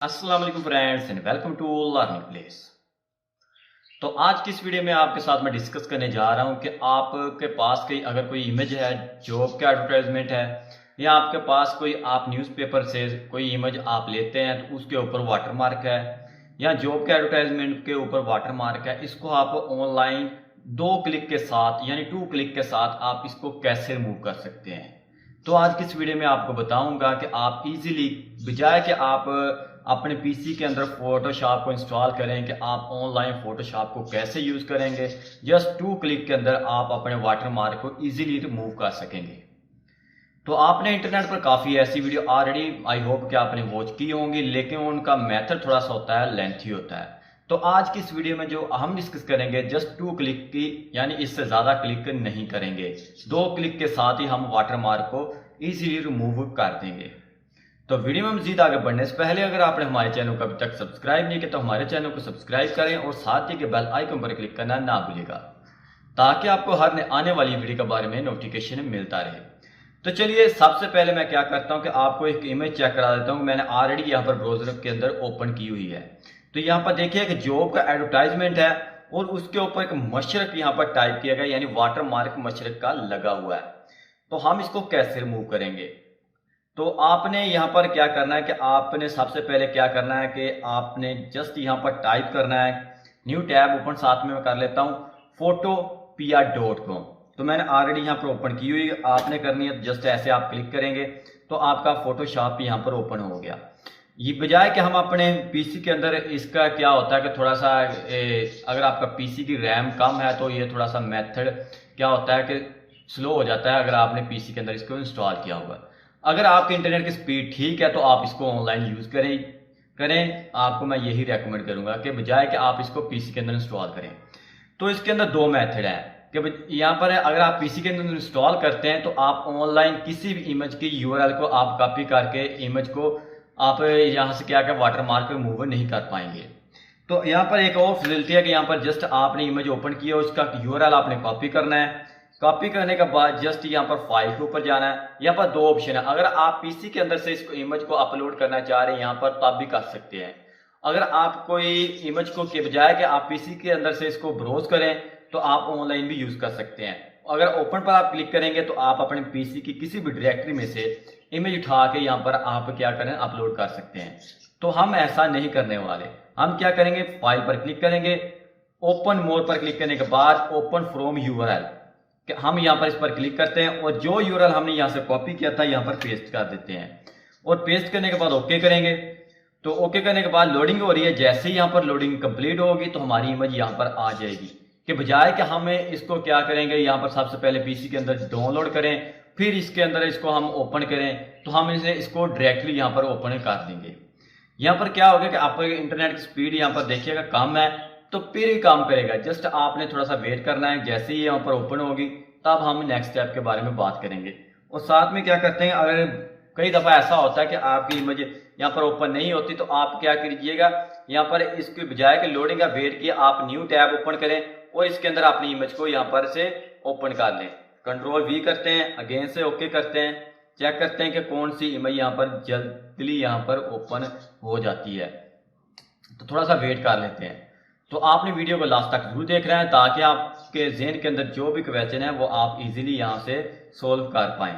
अस्सलाम वालेकुम friends and welcome to learning place. तो आज की इस वीडियो में आपके साथ मैं डिस्कस करने जा रहा हूं कि आपके पास अगर कोई इमेज है, जॉब का एडवर्टाइजमेंट है, या आपके पास कोई आप न्यूज़पेपर से कोई इमेज आप लेते हैं तो उसके ऊपर वाटरमार्क है, या जॉब के एडवर्टाइजमेंट के ऊपर वाटरमार्क है, इसको आप ऑनलाइन 2 क्लिक के साथ यानी 2 क्लिक के साथ आप इसको कैसे रिमूव कर सकते हैं। तो आज की इस वीडियो में आपको बताऊंगा कि आप इजीली, बजाय कि आप अपने पीसी के अंदर फोटोशॉप को इंस्टॉल करें, कि आप ऑनलाइन फोटोशॉप को कैसे यूज करेंगे, जस्ट 2 क्लिक के अंदर आप अपने वाटरमार्क को इजीली रिमूव कर सकेंगे। तो आपने इंटरनेट पर काफ़ी ऐसी वीडियो ऑलरेडी आई होप कि आपने वॉच की होंगी, लेकिन उनका मेथड थोड़ा सा होता है, लेंथी होता है। तो आज की इस वीडियो में जो हम डिस्कस करेंगे जस्ट 2 क्लिक की, यानी इससे ज़्यादा क्लिक नहीं करेंगे। 2 क्लिक के साथ ही हम वाटरमार्क को इजीली रिमूव कर देंगे। तो वीडियो में मजीद आगे बढ़ने से पहले अगर आपने हमारे चैनल को अभी तक सब्सक्राइब नहीं किया तो हमारे चैनल को सब्सक्राइब करें और साथ ही के बेल आइकन पर क्लिक करना ना भूलिएगा, ताकि आपको हर आने वाली वीडियो के बारे में नोटिफिकेशन मिलता रहे। तो चलिए, सबसे पहले मैं क्या करता हूं कि आपको एक इमेज चेक करा देता हूं। मैंने ऑलरेडी यहां पर ब्राउजर के अंदर ओपन की हुई है। तो यहां पर देखिए कि जॉब का एडवर्टाइजमेंट है और उसके ऊपर एक मशरक यहां पर टाइप किया गया, यानी वाटर मार्क मशरक का लगा हुआ है। तो हम इसको कैसे रिमूव करेंगे? तो आपने यहाँ पर क्या करना है कि आपने सबसे पहले क्या करना है कि आपने जस्ट यहाँ पर टाइप करना है, न्यू टैब ओपन, साथ में मैं कर लेता हूँ photopia.com। तो मैंने ऑलरेडी यहाँ पर ओपन की हुई, आपने करनी है जस्ट ऐसे आप क्लिक करेंगे तो आपका फोटोशॉप यहाँ पर ओपन हो गया। ये बजाय कि हम अपने पीसी के अंदर, इसका क्या होता है कि थोड़ा सा अगर आपका पीसी की रैम कम है तो ये थोड़ा सा मेथड क्या होता है कि स्लो हो जाता है अगर आपने पीसी के अंदर इसको इंस्टॉल किया होगा। अगर आपके इंटरनेट की स्पीड ठीक है तो आप इसको ऑनलाइन यूज करें। आपको मैं यही रेकमेंड करूंगा कि बजाय कि आप इसको पीसी के अंदर इंस्टॉल करें। तो इसके अंदर 2 मेथड हैं कि यहाँ पर है, अगर आप पीसी के अंदर इंस्टॉल करते हैं तो आप ऑनलाइन किसी भी इमेज की यूआरएल को आप कॉपी करके इमेज को आप यहाँ से क्या वाटरमार्क रिमूव नहीं कर पाएंगे। तो यहाँ पर एक और फैसिलिटी है कि यहाँ पर जस्ट आपने इमेज ओपन किया, उसका यूआरएल आपने कॉपी करना है। कॉपी करने के बाद जस्ट यहाँ पर फाइल के ऊपर जाना है। यहाँ पर 2 ऑप्शन है। अगर आप पीसी के अंदर से इसको इमेज को अपलोड करना चाह रहे हैं यहाँ पर, तो आप भी कर सकते हैं। अगर आप कोई इमेज को के बजाय कि आप पीसी के अंदर से इसको ब्राउज करें तो आप ऑनलाइन भी यूज कर सकते हैं। अगर ओपन पर आप क्लिक करेंगे तो आप अपने पीसी की किसी भी डायरेक्टरी में से इमेज उठा के यहाँ पर आप क्या करें, अपलोड कर सकते हैं। तो हम ऐसा नहीं करने वाले। हम क्या करेंगे, फाइल पर क्लिक करेंगे, ओपन मोर पर क्लिक करने के बाद ओपन फ्रॉम यूआरएल, हम यहाँ पर इस पर क्लिक करते हैं और जो यूआरएल हमने यहाँ से कॉपी किया था यहाँ पर पेस्ट कर देते हैं। और पेस्ट करने के बाद ओके करेंगे। तो ओके करने के बाद लोडिंग हो रही है। जैसे ही यहाँ पर लोडिंग कंप्लीट होगी तो हमारी इमेज यहाँ पर आ जाएगी। कि बजाय कि हमें इसको क्या करेंगे, यहाँ पर सबसे पहले पीसी के अंदर डाउनलोड करें, फिर इसके अंदर इसको हम ओपन करें, तो हम इसको डायरेक्टली यहाँ पर ओपन कर देंगे। यहाँ पर क्या होगा कि आपका इंटरनेट की स्पीड यहाँ पर देखिएगा कम है तो फिर ही काम करेगा। जस्ट आपने थोड़ा सा वेट करना है। जैसे ही यहाँ पर ओपन होगी तब हम नेक्स्ट स्टेप के बारे में बात करेंगे। और साथ में क्या करते हैं, अगर कई दफ़ा ऐसा होता है कि आपकी इमेज यहाँ पर ओपन नहीं होती तो आप क्या कीजिएगा, यहाँ पर इसके बजाय कि लोडिंग का वेट किया, आप न्यू टैब ओपन करें और इसके अंदर अपनी इमेज को यहाँ पर से ओपन कर लें। कंट्रोल वी करते हैं, अगेन से ओके करते हैं, चेक करते हैं कि कौन सी इमेज यहाँ पर जल्दी यहाँ पर ओपन हो जाती है। तो थोड़ा सा वेट कर लेते हैं। तो आपने वीडियो को लास्ट तक जरूर देख रहे हैं ताकि आपके जहन के अंदर जो भी क्वेश्चन है वो आप इजीली यहाँ से सोल्व कर पाएँ।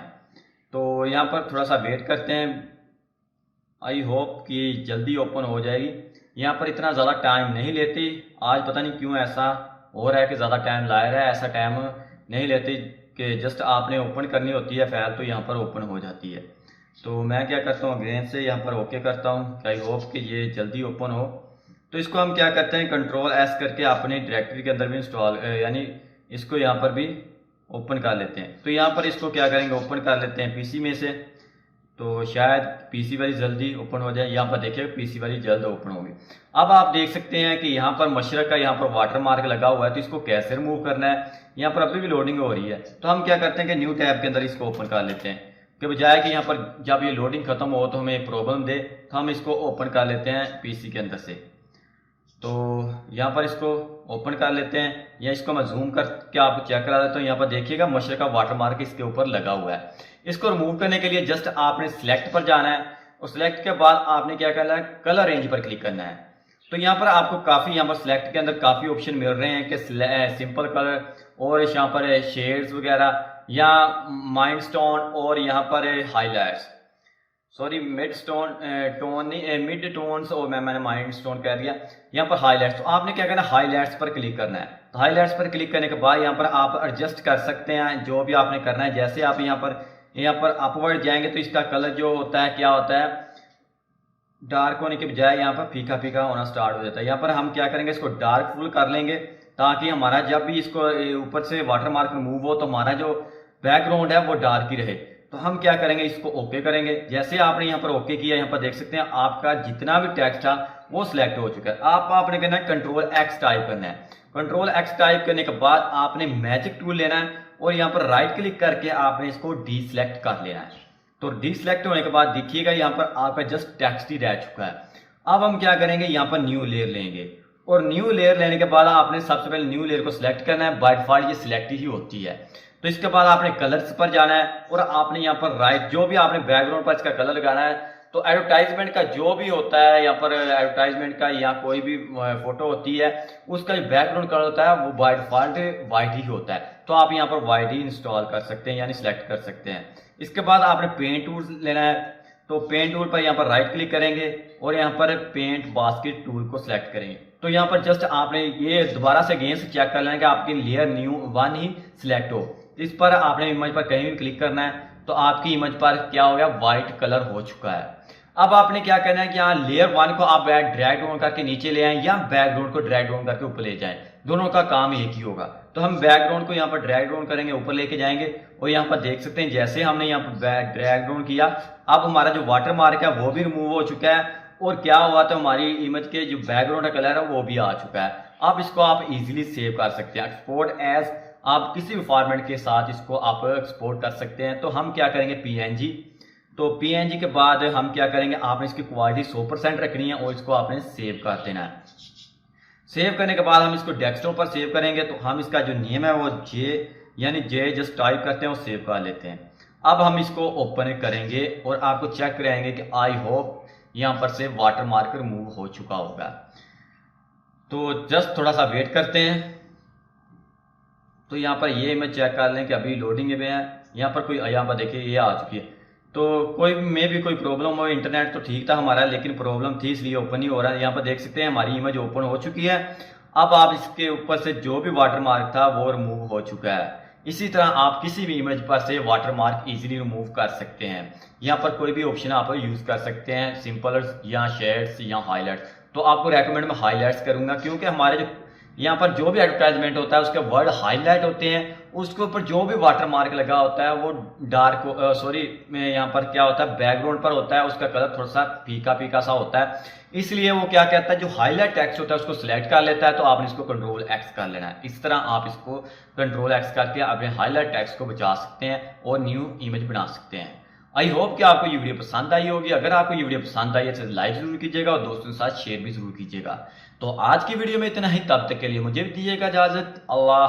तो यहाँ पर थोड़ा सा वेट करते हैं। आई होप कि जल्दी ओपन हो जाएगी। यहाँ पर इतना ज़्यादा टाइम नहीं लेती। आज पता नहीं क्यों ऐसा हो रहा है कि ज़्यादा टाइम ला रहा है। ऐसा टाइम नहीं लेती कि जस्ट आपने ओपन करनी होती है फाइल तो यहाँ पर ओपन हो जाती है। तो मैं क्या करता हूँ, अगेन से यहाँ पर ओके करता हूँ। आई होप कि ये जल्दी ओपन हो। तो इसको हम क्या करते हैं, कंट्रोल एस करके अपने डायरेक्टरी के अंदर भी इंस्टॉल यानी इसको यहाँ पर भी ओपन कर लेते हैं। तो यहाँ पर इसको क्या करेंगे, ओपन कर लेते हैं पीसी में से। तो शायद पीसी वाली जल्दी ओपन हो जाए। यहाँ पर देखिए पीसी वाली जल्द ओपन होगी। अब आप देख सकते हैं कि यहाँ पर मशरक का यहाँ पर वाटर मार्क लगा हुआ है। तो इसको कैसे रिमूव करना है, यहाँ पर अभी भी लोडिंग हो रही है। तो हम क्या करते हैं कि न्यू टैब के अंदर इसको ओपन कर लेते हैं। कि बजाय कि यहाँ पर जब ये लोडिंग खत्म हो तो हमें प्रॉब्लम दे, तो हम इसको ओपन कर लेते हैं पीसी के अंदर से। तो यहाँ पर इसको ओपन कर लेते हैं, या इसको मैं जूम करके आपको चेक करा देता हूँ। यहाँ पर देखिएगा मशरक का वाटरमार्क इसके ऊपर लगा हुआ है। इसको रिमूव करने के लिए जस्ट आपने सिलेक्ट पर जाना है और सिलेक्ट के बाद आपने क्या करना है, कलर रेंज पर क्लिक करना है। तो यहाँ पर आपको काफ़ी यहाँ पर सिलेक्ट के अंदर काफ़ी ऑप्शन मिल रहे हैं कि सिंपल कलर और यहाँ पर शेड्स वगैरह या माइंड स्टोन और यहाँ पर highlights, sorry mid stone tone नहीं मिड टोन्स और मैंने माइंड स्टोन कह दिया। यहाँ पर हाईलाइट्स, तो आपने क्या करना है, हाईलाइट्स पर क्लिक करना है। तो हाईलाइट्स पर क्लिक करने के बाद यहाँ पर आप एडजस्ट कर सकते हैं जो भी आपने करना है। जैसे आप यहाँ पर अपवर्ड जाएंगे तो इसका कलर जो होता है क्या होता है, डार्क होने के बजाय यहाँ पर फीका फीका होना स्टार्ट हो जाता है। यहाँ पर हम क्या करेंगे, इसको डार्क फुल कर लेंगे ताकि हमारा जब भी इसको ऊपर से वाटर मार्क रिमूव हो तो हमारा जो बैकग्राउंड है वो डार्क ही रहे। तो हम क्या करेंगे, इसको ओके करेंगे। जैसे आपने यहाँ पर ओके किया, यहाँ पर देख सकते हैं आपका जितना भी टेक्स्ट था वो सिलेक्ट हो चुका है। आपने करना है कंट्रोल एक्स टाइप करना है। कंट्रोल एक्स टाइप करने के बाद आपने मैजिक टूल लेना है और यहाँ पर राइट क्लिक करके आपने इसको डी सिलेक्ट कर लेना है। तो डी सिलेक्ट होने के बाद देखिएगा यहाँ पर आपका जस्ट टेक्स्ट ही रह चुका है। अब हम क्या करेंगे, यहाँ पर न्यू लेयर लेंगे और न्यू लेयर लेने के बाद आपने सबसे पहले न्यू लेयर को सिलेक्ट करना है। बाय डिफॉल्ट ये सिलेक्ट ही होती है। तो इसके बाद आपने कलर्स पर जाना है और आपने यहाँ पर राइट जो भी आपने बैकग्राउंड पर इसका कलर लगाना है। तो एडवर्टाइजमेंट का जो भी होता है, यहाँ पर एडवर्टाइजमेंट का या कोई भी फोटो होती है उसका जो बैकग्राउंड कलर होता है वो बाय डिफॉल्ट वाइट ही होता है। तो आप यहाँ पर वाइट ही इंस्टॉल कर सकते हैं यानी सिलेक्ट कर सकते हैं। इसके बाद आपने पेंट टूल लेना है। तो पेंट टूल पर यहाँ पर राइट क्लिक करेंगे और यहाँ पर पेंट बास्केट टूल को सिलेक्ट करेंगे। तो यहाँ पर जस्ट आपने ये दोबारा से अगेन से चेक कर लेना कि आपकी लेयर न्यू वन ही सिलेक्ट हो। इस पर आपने इमेज पर कहीं भी क्लिक करना है तो आपकी इमेज पर क्या हो गया, व्हाइट कलर हो चुका है। अब आपने क्या करना है कि यहाँ लेयर वन को आप ड्रैग डाउन करके नीचे ले आए या बैकग्राउंड को ड्रैग डाउन करके ऊपर ले जाएं, दोनों का काम एक ही होगा। तो हम बैकग्राउंड को यहाँ पर ड्रैग डाउन करेंगे, ऊपर लेके जाएंगे और यहाँ पर देख सकते हैं जैसे हमने यहाँ पर ड्रैग डाउन किया अब हमारा जो वाटर मार्क है वो भी रिमूव हो चुका है और क्या हुआ तो हमारी इमेज के जो बैकग्राउंड का कलर है वो भी आ चुका है। अब इसको आप इजीली सेव कर सकते हैं, एक्सपोर्ट एज, आप किसी भी फॉर्मेट के साथ इसको आप एक्सपोर्ट कर सकते हैं। तो हम क्या करेंगे, पीएनजी। तो पीएनजी के बाद हम क्या करेंगे, आपने इसकी क्वालिटी 100% रखनी है और इसको आपने सेव कर देना है। सेव करने के बाद हम इसको डेस्कटॉप पर सेव करेंगे। तो हम इसका जो नेम है वो जे जस्ट टाइप करते हैं और सेव कर लेते हैं। अब हम इसको ओपन करेंगे और आपको चेक कराएंगे कि आई होप यहाँ पर से वाटर मार्क रिमूव हो चुका होगा। तो जस्ट थोड़ा सा वेट करते हैं। तो यहाँ पर ये मैं चेक कर लें कि अभी लोडिंग में है। यहाँ पर कोई, यहाँ पर देखिए ये आ चुकी है। तो कोई में भी कोई प्रॉब्लम हो, इंटरनेट तो ठीक था हमारा लेकिन प्रॉब्लम थी इसलिए ओपन नहीं हो रहा है। यहाँ पर देख सकते हैं हमारी इमेज ओपन हो चुकी है। अब आप इसके ऊपर से जो भी वाटर मार्क था वो रिमूव हो चुका है। इसी तरह आप किसी भी इमेज पर से वाटर मार्क इजीली रिमूव कर सकते हैं। यहाँ पर कोई भी ऑप्शन आप यूज कर सकते हैं, सिंपल या शेड्स या हाईलाइट्स। तो आपको रेकमेंड मैं हाईलाइट्स करूंगा क्योंकि हमारे जो यहाँ पर जो भी एडवर्टाइजमेंट होता है उसके वर्ड हाईलाइट होते हैं, उसके ऊपर जो भी वाटर मार्क लगा होता है वो डार्क यहाँ पर क्या होता है, बैकग्राउंड पर होता है, उसका कलर थोड़ा सा फीका फीका सा होता है। इसलिए वो क्या कहता है, जो हाईलाइट टेक्स्ट होता है उसको सिलेक्ट कर लेता है। तो आपने इसको कंट्रोल एक्स कर लेना है। इस तरह आप इसको कंट्रोल एक्स करके अपने हाईलाइट टेक्स्ट को बचा सकते हैं और न्यू इमेज बना सकते हैं। आई होप कि आपको ये वीडियो पसंद आई होगी। अगर आपको ये वीडियो पसंद आई है तो लाइक जरूर कीजिएगा और दोस्तों के साथ शेयर भी जरूर कीजिएगा। तो आज की वीडियो में इतना ही, तब तक के लिए मुझे भी दीजिएगा इजाजत। अल्लाह।